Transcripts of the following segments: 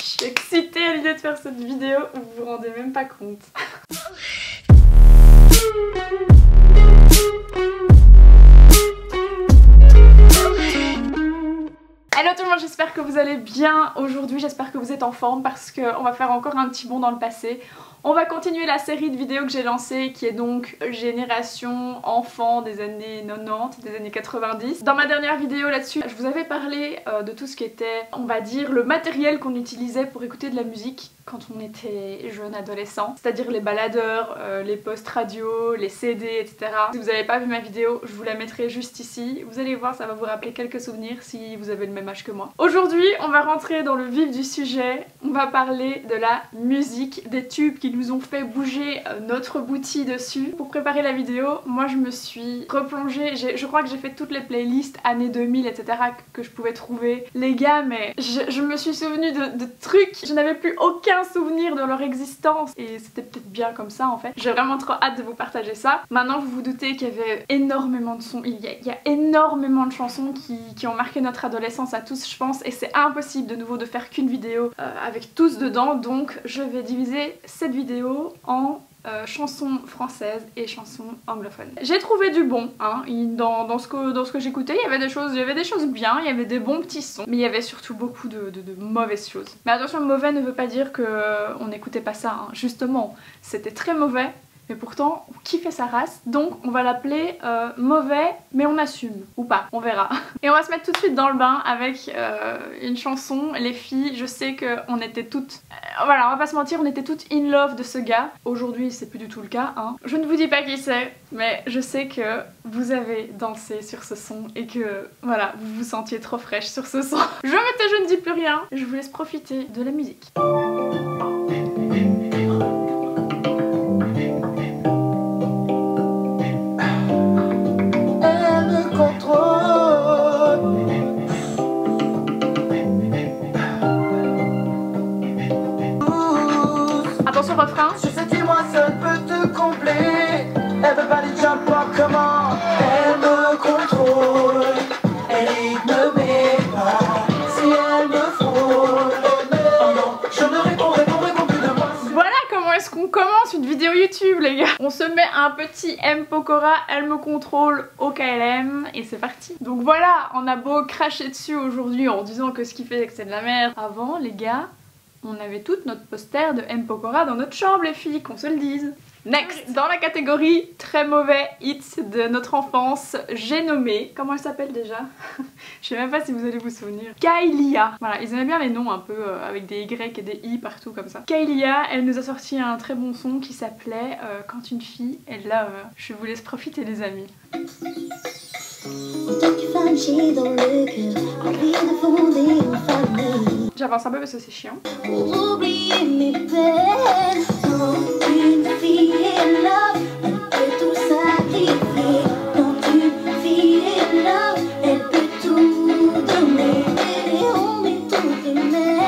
suis excitée à l'idée de faire cette vidéo, vous vous rendez même pas compte. Hello tout le monde, j'espère que vous allez bien aujourd'hui, j'espère que vous êtes en forme parce qu'on va faire encore un petit bond dans le passé. On va continuer la série de vidéos que j'ai lancée qui est donc génération enfant des années 90, des années 90. Dans ma dernière vidéo là-dessus, je vous avais parlé de tout ce qui était, on va dire, le matériel qu'on utilisait pour écouter de la musique quand on était jeune adolescent, c'est-à-dire les baladeurs, les postes radio, les CD, etc. Si vous n'avez pas vu ma vidéo, je vous la mettrai juste ici. Vous allez voir, ça va vous rappeler quelques souvenirs si vous avez le même âge que moi. Aujourd'hui, on va rentrer dans le vif du sujet. On va parler de la musique, des tubes qui nous ont fait bouger notre bouti dessus. Pour préparer la vidéo, moi je me suis replongée, je crois que j'ai fait toutes les playlists années 2000, etc. que je pouvais trouver. Les gars, mais je me suis souvenue de trucs, je n'avais plus aucun souvenir de leur existence et c'était peut-être bien comme ça en fait. J'ai vraiment trop hâte de vous partager ça. Maintenant vous vous doutez qu'il y avait énormément de sons, il y a énormément de chansons qui ont marqué notre adolescence à tous je pense, et c'est impossible de nouveau de faire qu'une vidéo avec tous dedans, donc je vais diviser cette vidéo en chansons françaises et chansons anglophones. J'ai trouvé du bon hein, dans ce que j'écoutais, il y avait des choses bien, il y avait des bons petits sons, mais il y avait surtout beaucoup de mauvaises choses. Mais attention, mauvais ne veut pas dire qu'on n'écoutait pas ça, hein. Justement, c'était très mauvais, mais pourtant on kiffait sa race, donc on va l'appeler mauvais, mais on assume, ou pas, on verra. Et on va se mettre tout de suite dans le bain avec une chanson. Les filles, je sais qu'on était toutes, voilà, on va pas se mentir, on était toutes in love de ce gars. Aujourd'hui c'est plus du tout le cas, hein. Je ne vous dis pas qui c'est, mais je sais que vous avez dansé sur ce son et que, voilà, vous vous sentiez trop fraîche sur ce son. Je me tais, je ne dis plus rien, je vous laisse profiter de la musique. Attention refrain. Je sais dis-moi seul peut te combler. Elle veut pas les jump pas comment. Elle me contrôle. Elle rythme mes pas. Si elle me frôle. Oh non, je ne réponds plus de moi. Voilà comment est-ce qu'on commence une vidéo YouTube les gars. On se met un petit M Pokora, elle me contrôle au KLM et c'est parti. Donc voilà, on a beau cracher dessus aujourd'hui en disant que ce qu'il fait c'est que c'est de la merde. Avant les gars, on avait toutes notre poster de M Pokora dans notre chambre les filles, qu'on se le dise. Next, dans la catégorie très mauvais hits de notre enfance, j'ai nommé, comment elle s'appelle déjà? Je sais même pas si vous allez vous souvenir. Kailia. Voilà, ils aimaient bien les noms un peu avec des Y et des I partout comme ça. Kailia, elle nous a sorti un très bon son qui s'appelait Quand une fille est love. Je vous laisse profiter les amis. J'avance un peu parce que c'est chiant. Pour oublier mes peines, quand une fille est love, elle peut tout sacrifier. Quand une fille est love, elle peut tout donner. Et on est toutes les mêmes.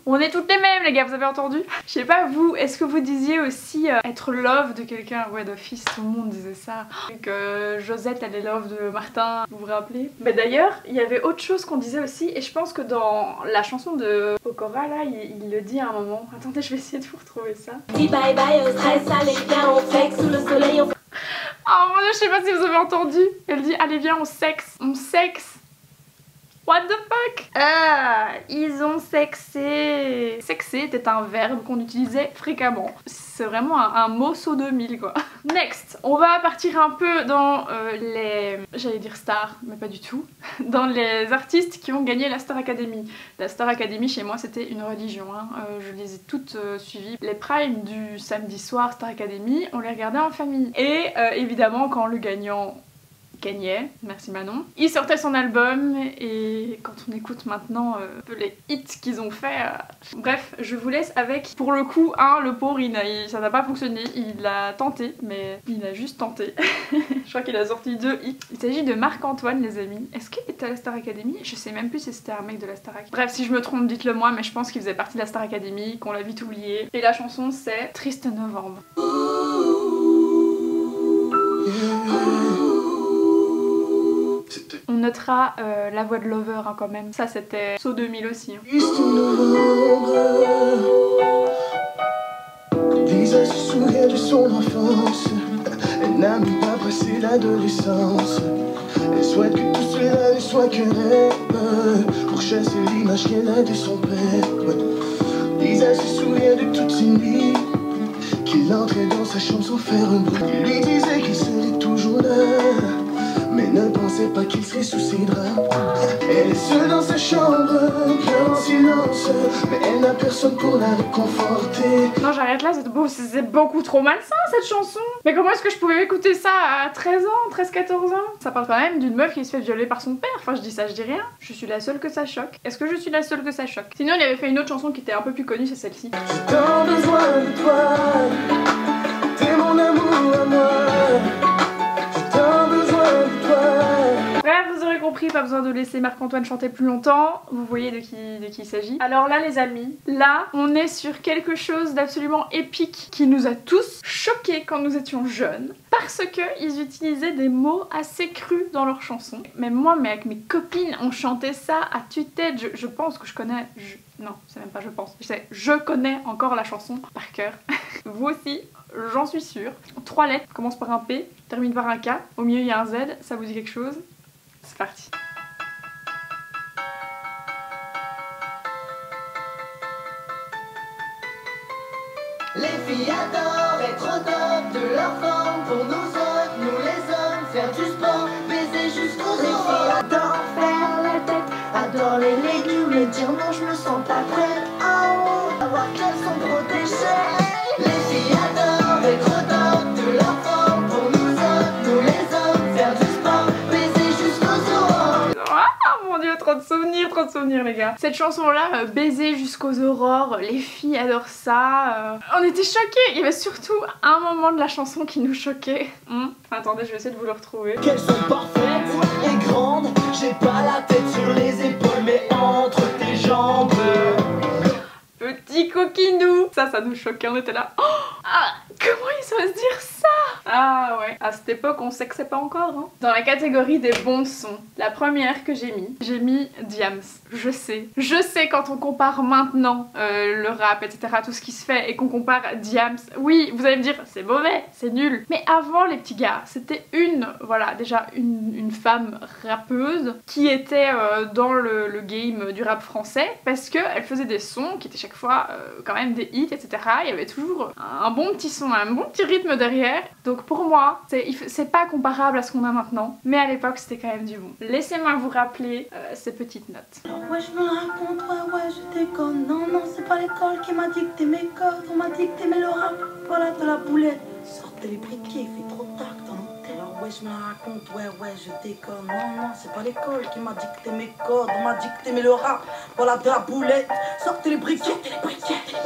On est toutes les mêmes les gars, vous avez entendu? Je sais pas vous, est-ce que vous disiez aussi être love de quelqu'un? Ouais, d'office, tout le monde disait ça. Que Josette elle est love de Martin, vous vous rappelez? Mais d'ailleurs, il y avait autre chose qu'on disait aussi, et je pense que dans la chanson de Pokora là, il le dit à un moment. Attendez, je vais essayer de vous retrouver ça. Dis bye bye au stress, allez viens, on sexe sous le soleil, on... Oh mon dieu, je sais pas si vous avez entendu. Elle dit allez viens, on sexe. On sexe. What the fuck? Ils ont sexé. Sexer était un verbe qu'on utilisait fréquemment. C'est vraiment un mot saut 2000 quoi. Next, on va partir un peu dans les... J'allais dire stars, mais pas du tout. Dans les artistes qui ont gagné la Star Academy. La Star Academy chez moi c'était une religion. Hein. Je les ai toutes suivies. Les primes du samedi soir Star Academy, on les regardait en famille. Et évidemment quand le gagnant gagnait, merci Manon. Il sortait son album et quand on écoute maintenant les hits qu'ils ont fait, bref, je vous laisse avec, pour le coup, hein, le pauvre, ça n'a pas fonctionné, il a tenté, mais il a juste tenté. Je crois qu'il a sorti 2 hits. Il s'agit de Marc-Antoine les amis. Est-ce qu'il était à la Star Academy? Je sais même plus si c'était un mec de la Star Academy. Bref, si je me trompe, dites-le moi, mais je pense qu'il faisait partie de la Star Academy, qu'on l'a vite oublié. Et la chanson c'est Triste Novembre. On notera la voix de Lover hein, quand même. Ça c'était saut 2000 aussi. Hein. Lisa se souvient de son enfance. Elle n'a même pas passé l'adolescence. Elle souhaite que tout cela ne soit qu'un rêve pour chasser l'image qu'elle a de son père. Lisa se souvient de toutes ces nuits qu'il entrait dans sa chambre sans faire un bruit. Il lui disait qu'il serait toujours là, mais ne pensait pas qu'il serait sous ses draps. Elle est seule dans sa chambre, pleure en silence, mais elle n'a personne pour la réconforter. Non j'arrête là, c'est beaucoup trop malsain cette chanson. Mais comment est-ce que je pouvais écouter ça à 13 ans, 13-14 ans? Ça parle quand même d'une meuf qui se fait violer par son père. Enfin je dis ça, je dis rien. Je suis la seule que ça choque. Est-ce que je suis la seule que ça choque? Sinon il avait fait une autre chanson qui était un peu plus connue, c'est celle-ci. J'ai tant besoin de toi, t'es mon amour à moi. J'ai tant besoin de toi. Bref, vous aurez compris, pas besoin de laisser Marc-Antoine chanter plus longtemps. Vous voyez de qui il s'agit. Alors là les amis, là on est sur quelque chose d'absolument épique qui nous a tous choqués quand nous étions jeunes. Parce que ils utilisaient des mots assez crus dans leurs chansons. Mais moi, avec mes copines, on chantait ça à tue-tête. Je pense que je connais... Non, c'est même pas je pense. Je connais encore la chanson par cœur. Vous aussi, j'en suis sûre. 3 lettres, commence par un P, termine par un K. Au milieu il y a un Z, ça vous dit quelque chose? C'est parti. Les filles adorent être au top de leur forme. Pour nous autres, nous les hommes, faire du sport, baiser jusqu'aux os. Les filles adorent faire la tête, adorent les légumes et dire non, je me sens pas prête. Oh, avoir qu'elles sont protégées. Les filles adorent être au top de leur forme. Pour nous autres, nous les hommes, faire du sport, baiser jusqu'aux os. Ah mon dieu, trop de souvenirs les gars. Cette chanson là, baiser jusqu'aux aurores, les filles adorent ça. On était choqués. Il y avait surtout un moment de la chanson qui nous choquait. Attendez, je vais essayer de vous le retrouver. Qu'elles sont parfaites et grandes. J'ai pas la tête sur les épaules, mais entre tes jambes. Petit coquinou. Ça nous choquait, on était là. Oh ah, comment ils osent dire ça? Ah ouais, à cette époque on sait que c'est pas encore hein. Dans la catégorie des bons sons, la première que j'ai mis Diams. Je sais quand on compare maintenant le rap etc, tout ce qui se fait et qu'on compare Diams, oui vous allez me dire c'est mauvais, c'est nul. Mais avant les petits gars, c'était déjà une femme rappeuse qui était dans le game du rap français parce qu'elle faisait des sons qui étaient chaque fois quand même des hits etc. Il y avait toujours un bon petit son, un bon petit rythme derrière. Donc pour moi, c'est pas comparable à ce qu'on a maintenant, mais à l'époque c'était quand même du bon. Laissez-moi vous rappeler ces petites notes. Ouais, je me raconte, ouais, je déconne. Non, c'est pas l'école qui m'a dicté mes codes. On m'a dicté mes le rap, voilà de la boulette. Sortez les briquets, il fait trop tac dans l'hôtel. Ouais, je me raconte, ouais, je déconne. Non, c'est pas l'école qui m'a dicté mes codes. On m'a dicté mes le rap, voilà de la boulette. Sortez les briquets,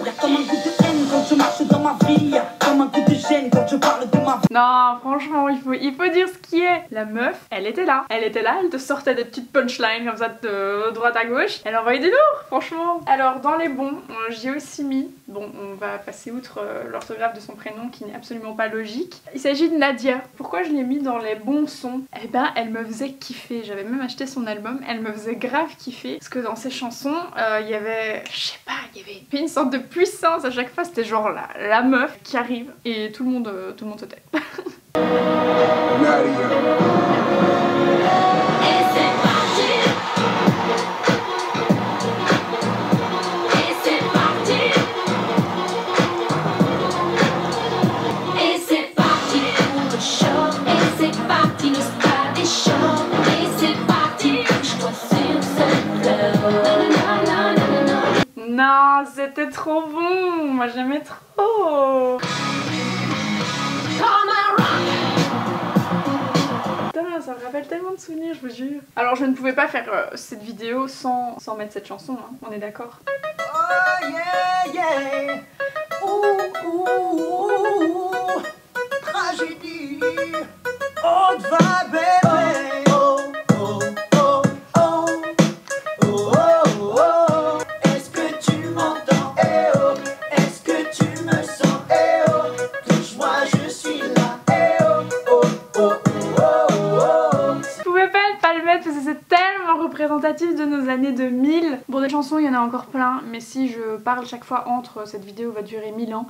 y'a comme un goût de haine quand je marche dans ma vie. Y'a comme un goût de gêne quand je parle de ma vie. Non, franchement, il faut dire ce qui est. La meuf, elle était là, elle te sortait des petites punchlines comme ça de droite à gauche. Elle envoyait du lourd, franchement. Alors, dans les bons, j'ai aussi mis, bon, on va passer outre l'orthographe de son prénom qui n'est absolument pas logique. Il s'agit de Nadia. Pourquoi je l'ai mis dans les bons sons? Eh ben, elle me faisait kiffer. J'avais même acheté son album, elle me faisait grave kiffer. Parce que dans ses chansons, il y avait, je sais pas, il y avait une sorte de puissance à chaque fois. C'était genre la meuf qui arrive et tout le monde se tait. Non, c'était trop bon, moi j'aimais trop. Putain, ça me rappelle tellement de souvenirs, je vous jure. Alors je ne pouvais pas faire cette vidéo sans mettre cette chanson, hein. On est d'accord. Oh yeah, ouh, tragédie. Oh, va bébé. Est-ce que tu m'entends? Eh oh, est-ce que tu me sens? Eh oh, touche-moi, je suis là. Eh oh, Je pouvais pas le mettre parce que en a encore plein, mais si je parle chaque fois entre, cette vidéo va durer 1000 ans.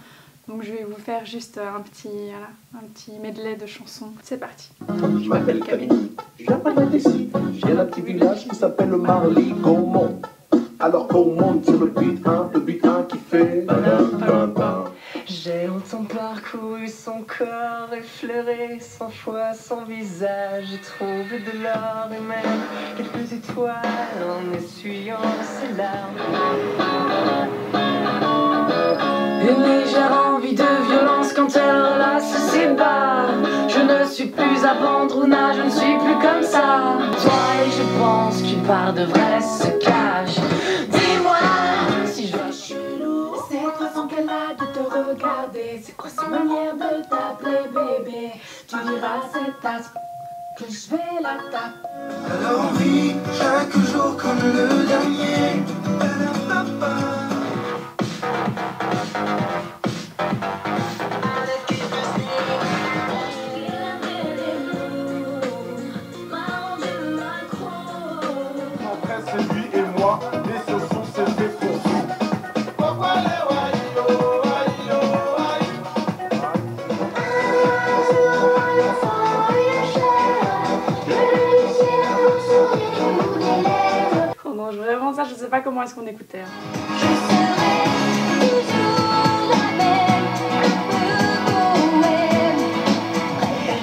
Donc je vais vous faire juste un petit medley de chansons. C'est parti. Je m'appelle Camille, je viens pas de d'ici. J'ai un petit village qui s'appelle Marly-Gaumont. Alors Gaumont, c'est le but 1 qui fait. J'ai longtemps parcouru son corps, effleuré son choix, son visage. J'ai trouvé de l'or et même quelques étoiles en essuyant ses larmes. Une légère envie de violence quand elle relâche ses barres. Je ne suis plus à Bandrouna, je ne suis plus comme ça. Toi et je pense qu'une part de vrai se cache. Dis-moi si je dois chelou. C'est quoi façon qu'elle a de te regarder? C'est quoi sa manière de t'appeler bébé? Tu diras c'est ta que je vais la taper. Elle a envie chaque jour comme le dernier. C'est lui et moi, et ce sont ses défauts. Oh non, vraiment ça, je sais pas comment est-ce qu'on écoutait. Je serai toujours la même,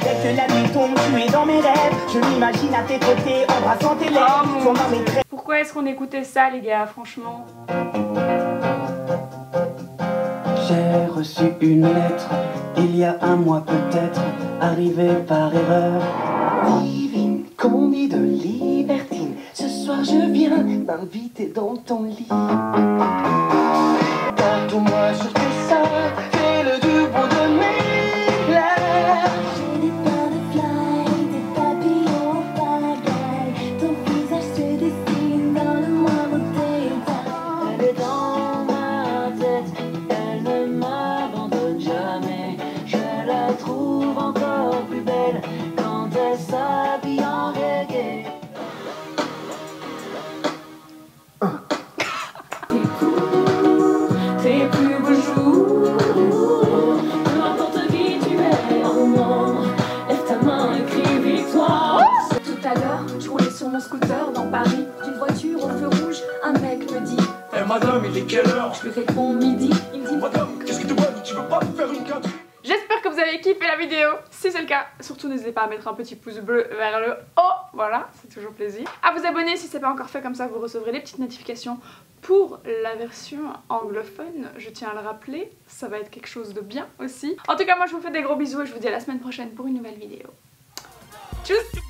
Dès que la nuit tombe, tu es dans mes rêves. Je m'imagine à tes côtés, embrassant tes lèvres. Oh mon Dieu. Pourquoi est-ce qu'on écoutait ça les gars, franchement? J'ai reçu une lettre, il y a un mois peut-être, arrivée par erreur. Divine, combi de libertine, ce soir je viens m'inviter dans ton lit. Tatoue-moi sur tes seins, fais le double de mes lèvres. j'ai des butterflies, des papillons en pagaille. Ton visage se dessine dans le moindre détail. Elle est dans ma tête, elle ne m'abandonne jamais. Je la trouve encore plus belle quand elle s'habille en reggae. Tes plus beaux jours, peu importe qui tu es, oh non, lève ta main et crie victoire. Tout à l'heure, je roulais sur mon scooter dans Paris. D'une voiture au feu rouge, un mec me dit Eh madame, il est quelle heure? Je lui réponds midi. Il me dit Madame, qu'est-ce que tu vois? Tu veux pas faire une quinte? j'espère que vous avez kiffé la vidéo. Si c'est le cas, surtout n'hésitez pas à mettre un petit pouce bleu vers le haut. Voilà, c'est toujours plaisir. À vous abonner si c'est pas encore fait, comme ça vous recevrez les petites notifications pour la version anglophone. Je tiens à le rappeler, ça va être quelque chose de bien aussi. En tout cas, moi je vous fais des gros bisous et je vous dis à la semaine prochaine pour une nouvelle vidéo. Tchuss!